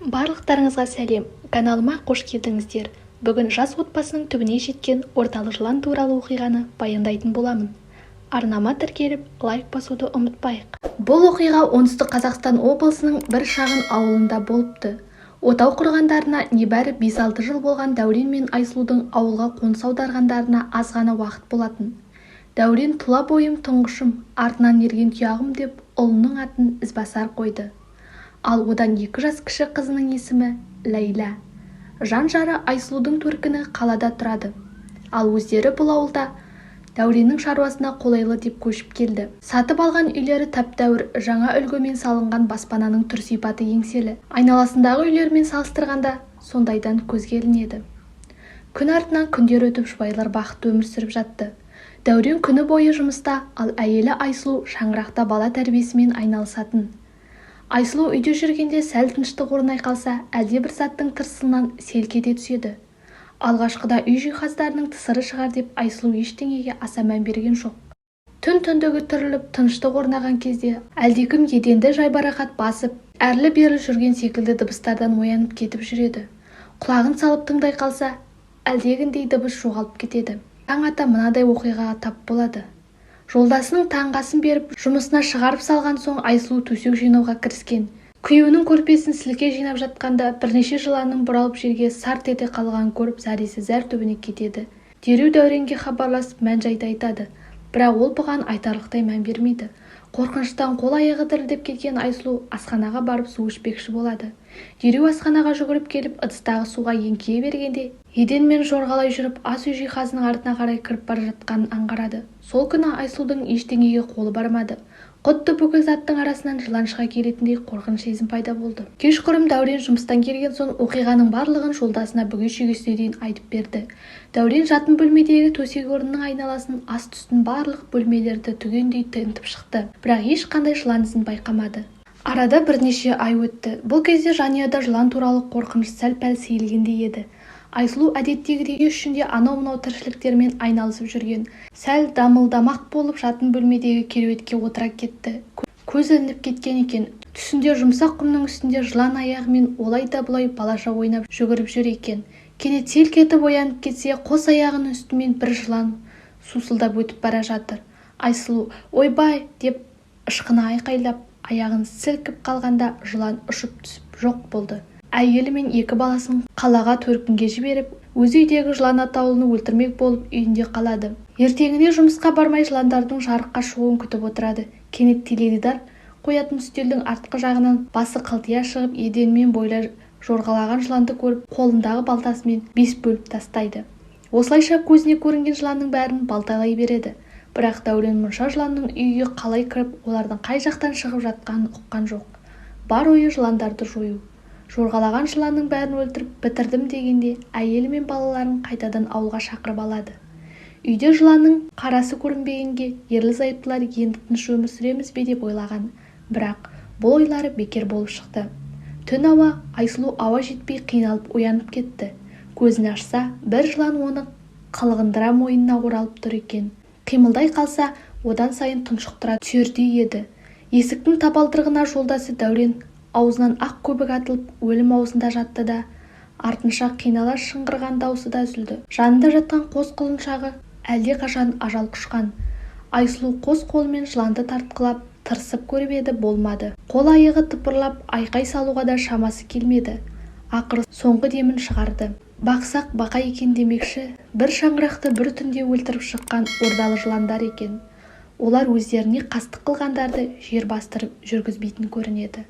Барлықтарыңызға сәлем, каналыма қош келдіңіздер. Бүгін жас отбасының түбіне жеткен орталы жылан туралы оқиғаны баяндайтын боламын. Арнама тіркеліп, лайк басуды ұмытпайық. Бұл оқиға оңтүстік Қазақстан облысының бір шағын ауылында болыпты. Отау құрғандарына небәрі 5-6 жыл болған Дәурен мен Айсұлудың ауылға қоныс аударғандарына аз ғана уақыт болатын. Дәурен тұла бойым тұңғышым, артынан ерген тұяғым деп ұлының атын Ізбасар қойды. Ал одан 2 жас кіші қызының есімі Ләйла. Жан-жары Айсұлудың төркіні қалада тұрады. Ал өздері бұл ауылда Дәуреннің шаруасына қолайлы деп көшіп келді. Сатып алған үйлері тәп-тәуір, жаңа үлгімен салынған баспананың түр-сипаты еңселі. Айналасындағы үйлермен салыстырғанда сондайдан көзге ілінеді. Күн артынан күндер өтіп жұбайлар бақытты өмір сүріп жатты. Дәурен күні бойы жұмыста, ал әйелі Айсұлу шаңырақта бала тәрбиесімен айналысатын. Айсұлу үйде жүргенде сәл тыныштық орнай қалса, әлде бір заттың тырсылынан селк ете түседі. Алғашқыда үй жиһаздарының тысыры шығар деп Айсұлу ештеңеге аса мән берген жоқ. Түн түндігі түріліп, тыныштық орнаған кезде әлдекім еденді жайбарақат басып, әрлі-берлі жүрген секілді дыбыстардан оянып кетіп жүреді. Құлағын салып тыңдай қалса, әлдегіндей дыбыс жоғалып кетеді. Таң ата мынадай оқиғаға тап болады. Жолдасының таңғасын беріп, жұмысына шығарып салған соң Айсұлу төсек жинауға кіріскен. Күйеуінің көрпесін сілке жинап жатқанда бірнеше жыланның бұралып жерге сарт ете қалғанын көріп, зәресі зәр түбіне кетеді. Дереу Дәуренге хабарласып мән-жайды айтады, бірақ ол бұған айтарлықтай мән бермейді. Қорқыныштан қол-аяғы дірілдеп кеткен Айсұлу асханаға барып су ішпекші болады. Дереу асханаға жүгіріп келіп, ыдыстағы суға еңкейе бергенде, еденмен жорғалай жүріп ас үй жиһазының артына қарай кіріп бара жатқанын аңғарады. Сол күні Айсұлудың ештеңеге қолы бармады. Құдды бүкіл заттың арасынан жылан шыға келетіндей қорқыныш сезім пайда болды. Кешқұрым Дәурен жұмыстан келген соң оқиғаның барлығын жолдасына бүге-шүгесіне дейін айтып берді. Дәурен жатын бөлмедегі төсек орынның айналасын, ас-түстің барлық бөлмелерді түгендей тінтіп шықты, бірақ ешқандай жылан ізін байқамады. Арада бірнеше ай өтті. Бұл кезде жанұяда жылан туралы қорқыныш сәл-пәл сейілгендей еді. Айсұлу әдеттегідей үй ішінде анау-мынау тіршіліктермен айналысып жүрген. Сәл дамылдамақ болып жатын бөлмедегі кереуетке отыра кетті. Көз ілініп кеткен екен. Түсінде жұмсақ құмның үстінде жылан аяғымен олай да бұлай балаша ойнап жүгіріп жүр екен. Кенет селк етіп оянып кетсе, қос аяғының үстімен бір жылан сусылдап өтіп бара жатыр. Айсұлу «Ойбай!» деп ышқына айқайлап, аяғын сілкіп қалғанда жылан ұшып түсіп жоқ болды. Әйелі мен 2 баласын қалаға төркінге жіберіп, өз үйдегі жылан атаулыны өлтірмек болып үйінде қалады. Ертеңіне жұмысқа бармай жыландардың жарыққа шығуын күтіп отырады. Кенет теледидар қоятын үстелдің артқы жағынан басы қылтия шығып, еденмен бойлай жорғалаған жыланды көріп, қолындағы балтасымен 5 бөліп тастайды. Осылайша көзіне көрінген жыланның бәрін балталай береді. Бірақ Дәурен мұнша жыланның үйге қалай кіріп, олардың қай жақтан шығып жатқанын ұққан жоқ. Бар ойы жыландарды жою. Жорғалаған жыланның бәрін өлтіріп бітірдім дегенде, әйелі мен балаларын қайтадан ауылға шақырып алады. Үйде жыланның қарасы көрінбегенге ерлі-зайыптылар енді тыныш өмір сүреміз бе деп ойлаған. Бірақ бұл ойлары бекер болып шықты. Түн ауа Айсұлу ауа жетпей қиналып оянып кетті. Көзін ашса, бір жылан оны қылғындыра мойнына оралып тұр екен. Қимылдай қалса, одан сайын тұншықтыра түсердей еді. Есіктің табалдырығына жолдасы Дәурен аузынан ақ көбік атылып, өлім аузында жатты да, артынша қинала шыңғырған даусы да үзілді. Жанында жатқан қос құлыншағы әлде қашан ажал құшқан. Айсұлу қос қолымен жыланды тартқылап, тырысып көріп еді, болмады. Қол-аяғы тыпырлап, айқай салуға да шамасы келмеді. Ақыры соңғы демін шығарды. Бақсақ бақа екен демекші, бір шаңырақты бір түнде өлтіріп шыққан ордалы жыландар екен. Олар өздеріне қастық қылғандарды жер бастырып жүргізбейтін көрінеді.